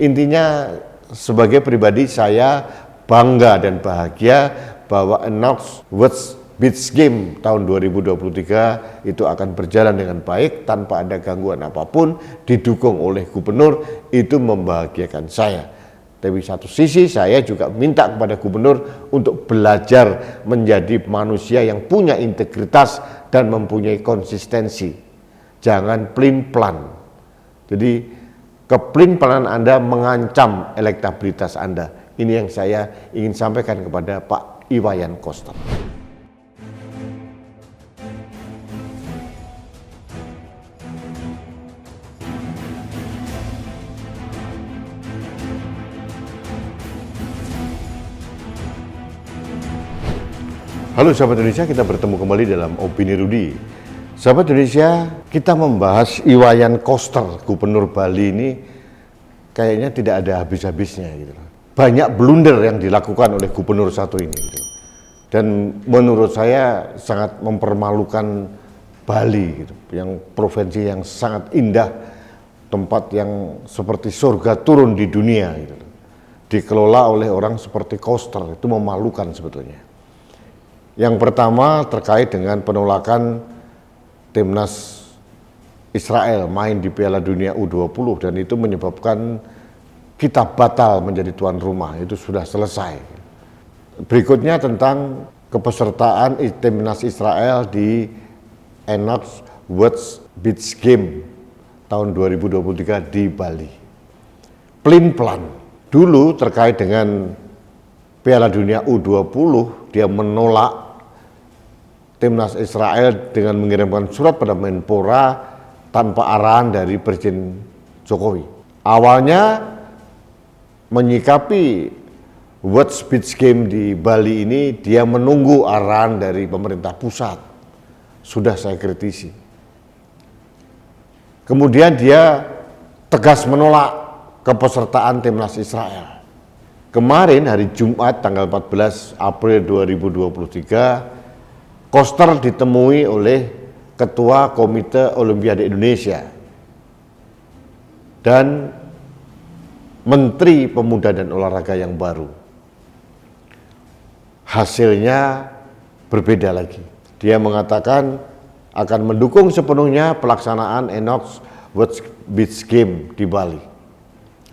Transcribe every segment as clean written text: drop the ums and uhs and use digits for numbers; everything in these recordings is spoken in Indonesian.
Intinya sebagai pribadi saya bangga dan bahagia bahwa Enox World Beach Game tahun 2023 itu akan berjalan dengan baik tanpa ada gangguan apapun, didukung oleh gubernur. Itu membahagiakan saya. Tapi satu sisi saya juga minta kepada gubernur untuk belajar menjadi manusia yang punya integritas dan mempunyai konsistensi. Jangan plin-plan. Jadi keplin-planan Anda mengancam elektabilitas Anda. Ini yang saya ingin sampaikan kepada Pak Iwayan Koster. Halo sahabat Indonesia, kita bertemu kembali dalam Opini Rudi. Sahabat Indonesia, kita membahas Iwayan Koster, Gubernur Bali ini kayaknya tidak ada habis-habisnya gitu. Banyak blunder yang dilakukan oleh gubernur satu ini gitu. Dan menurut saya sangat mempermalukan Bali gitu, yang provinsi yang sangat indah, tempat yang seperti surga turun di dunia gitu. Dikelola oleh orang seperti Koster, itu memalukan sebetulnya. Yang pertama terkait dengan penolakan timnas Israel main di Piala Dunia U20 dan itu menyebabkan kita batal menjadi tuan rumah, itu sudah selesai. Berikutnya tentang kepesertaan timnas Israel di Enox World Beach Game tahun 2023 di Bali. Plin-plan. Dulu terkait dengan Piala Dunia U20, dia menolak timnas Israel dengan mengirimkan surat pada Menpora tanpa arahan dari Presiden Jokowi. Awalnya menyikapi World Beach Game di Bali ini, dia menunggu arahan dari pemerintah pusat. Sudah saya kritisi. Kemudian dia tegas menolak kepesertaan timnas Israel. Kemarin hari Jumat tanggal 14 April 2023, Koster ditemui oleh Ketua Komite Olimpiade Indonesia dan Menteri Pemuda dan Olahraga yang baru. Hasilnya berbeda lagi. Dia mengatakan akan mendukung sepenuhnya pelaksanaan Enox World Beach Game di Bali.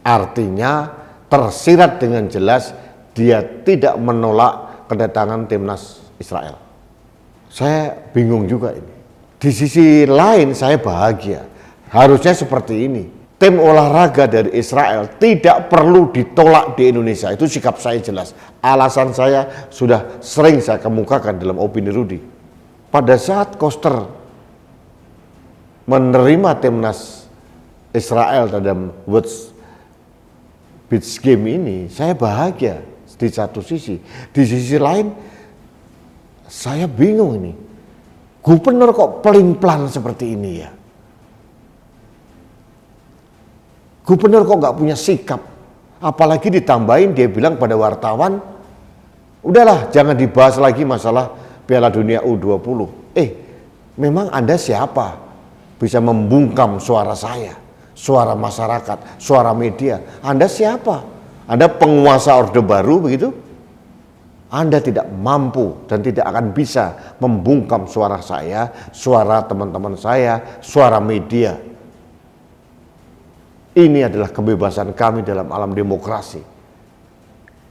Artinya tersirat dengan jelas dia tidak menolak kedatangan timnas Israel. Saya bingung juga ini. Di sisi lain saya bahagia. Harusnya seperti ini. Tim olahraga dari Israel tidak perlu ditolak di Indonesia. Itu sikap saya jelas. Alasan saya sudah sering saya kemukakan dalam Opini Rudi. Pada saat Koster menerima timnas Israel dalam World Beach Game ini, saya bahagia di satu sisi. Di sisi lain, saya bingung ini. Gubernur kok pelin-pelan seperti ini ya? Gubernur kok nggak punya sikap? Apalagi ditambahin dia bilang pada wartawan, udahlah jangan dibahas lagi masalah Piala Dunia U20. Memang Anda siapa? Bisa membungkam suara saya, suara masyarakat, suara media. Anda siapa? Anda penguasa Orde Baru begitu? Anda tidak mampu dan tidak akan bisa membungkam suara saya, suara teman-teman saya, suara media. Ini adalah kebebasan kami dalam alam demokrasi.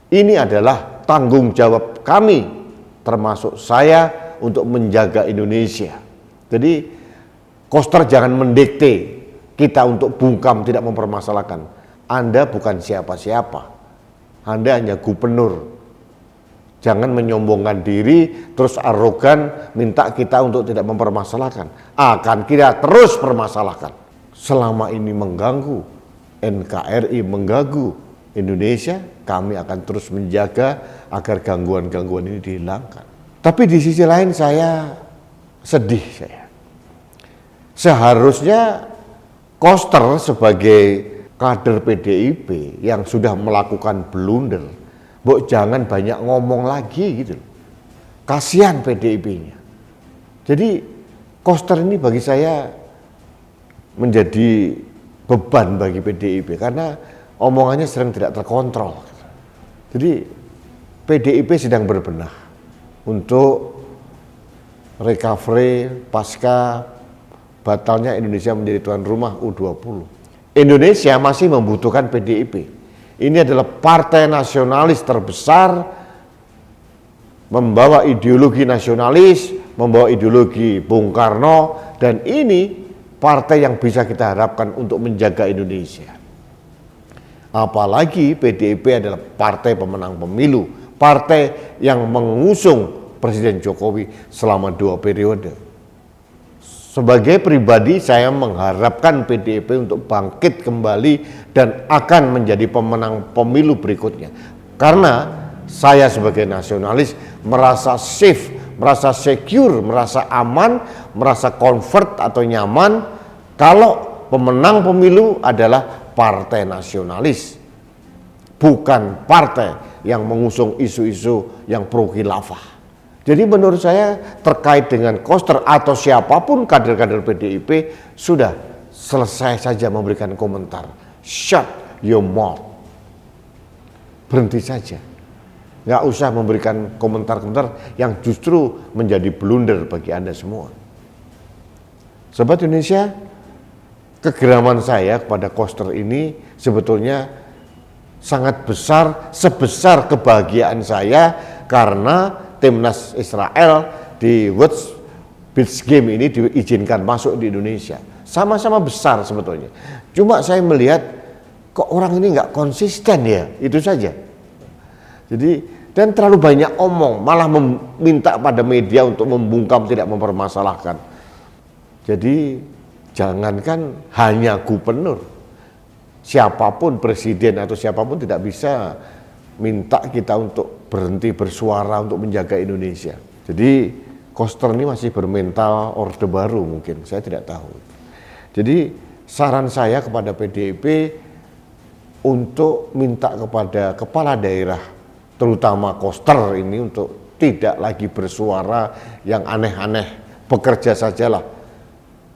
Ini adalah tanggung jawab kami, termasuk saya, untuk menjaga Indonesia. Jadi, Koster jangan mendikte kita untuk bungkam, tidak mempermasalahkan. Anda bukan siapa-siapa. Anda hanya gubernur. Jangan menyombongkan diri, terus arogan, minta kita untuk tidak mempermasalahkan. Akan kita terus permasalahkan. Selama ini mengganggu NKRI, mengganggu Indonesia, kami akan terus menjaga agar gangguan-gangguan ini dihilangkan. Tapi di sisi lain saya sedih saya. Seharusnya Koster sebagai kader PDIP yang sudah melakukan blunder, jangan banyak ngomong lagi gitu. Kasihan PDIP-nya. Jadi Koster ini bagi saya menjadi beban bagi PDIP karena omongannya sering tidak terkontrol. Jadi PDIP sedang berbenah untuk recovery pasca batalnya Indonesia menjadi tuan rumah U20. Indonesia masih membutuhkan PDIP. Ini adalah partai nasionalis terbesar, membawa ideologi nasionalis, membawa ideologi Bung Karno, dan ini partai yang bisa kita harapkan untuk menjaga Indonesia. Apalagi PDIP adalah partai pemenang pemilu, partai yang mengusung Presiden Jokowi selama 2 periode. Sebagai pribadi saya mengharapkan PDIP untuk bangkit kembali dan akan menjadi pemenang pemilu berikutnya. Karena saya sebagai nasionalis merasa safe, merasa secure, merasa aman, merasa comfort atau nyaman kalau pemenang pemilu adalah partai nasionalis, bukan partai yang mengusung isu-isu yang pro khilafah. Jadi menurut saya terkait dengan Koster atau siapapun kader-kader PDIP sudah selesai saja memberikan komentar. Shut your mouth. Berhenti saja. Nggak usah memberikan komentar-komentar yang justru menjadi blunder bagi Anda semua. Sobat Indonesia, kegeraman saya kepada Koster ini sebetulnya sangat besar, sebesar kebahagiaan saya karena timnas Israel di World Beach Game ini diizinkan masuk di Indonesia. Sama-sama besar sebetulnya. Cuma saya melihat kok orang ini nggak konsisten ya, itu saja. Jadi dan terlalu banyak omong, malah meminta pada media untuk membungkam, tidak mempermasalahkan. Jadi jangankan hanya gubernur, siapapun presiden atau siapapun tidak bisa minta kita untuk berhenti bersuara untuk menjaga Indonesia. Jadi Koster ini masih bermental Orde Baru mungkin, saya tidak tahu. Jadi saran saya kepada PDIP untuk minta kepada kepala daerah, terutama Koster ini untuk tidak lagi bersuara yang aneh-aneh, bekerja sajalah.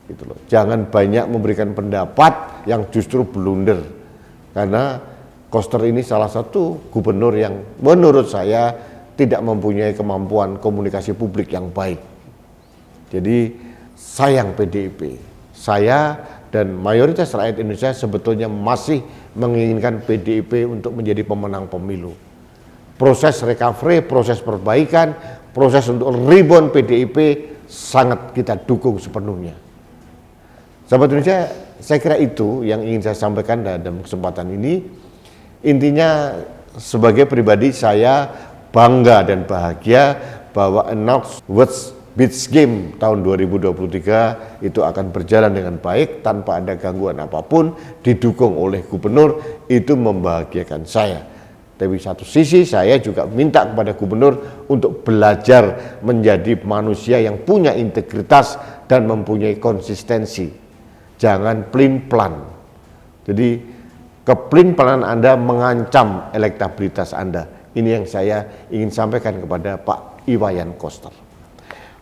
Gitu loh. Jangan banyak memberikan pendapat yang justru blunder. Karena Koster ini salah satu gubernur yang menurut saya tidak mempunyai kemampuan komunikasi publik yang baik. Jadi sayang PDIP. Saya dan mayoritas rakyat Indonesia sebetulnya masih menginginkan PDIP untuk menjadi pemenang pemilu. Proses recovery, proses perbaikan, proses untuk rebound PDIP sangat kita dukung sepenuhnya. Sahabat Indonesia, saya kira itu yang ingin saya sampaikan dalam kesempatan ini. Intinya sebagai pribadi saya bangga dan bahagia bahwa announce World Beach Game tahun 2023 itu akan berjalan dengan baik tanpa ada gangguan apapun, didukung oleh gubernur, itu membahagiakan saya. Tapi satu sisi saya juga minta kepada gubernur untuk belajar menjadi manusia yang punya integritas dan mempunyai konsistensi. Jangan plin-plan. Jadi keplin-planan Anda mengancam elektabilitas Anda. Ini yang saya ingin sampaikan kepada Pak Iwayan Koster.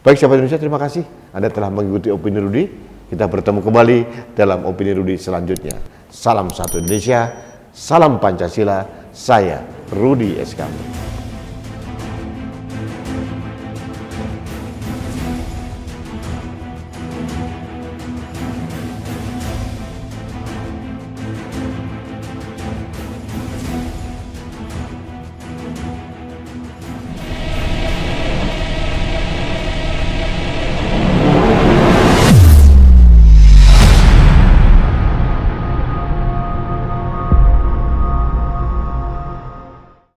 Baik sahabat Indonesia, terima kasih Anda telah mengikuti Opini Rudi. Kita bertemu kembali dalam Opini Rudi selanjutnya. Salam satu Indonesia, salam Pancasila, saya Rudi SK.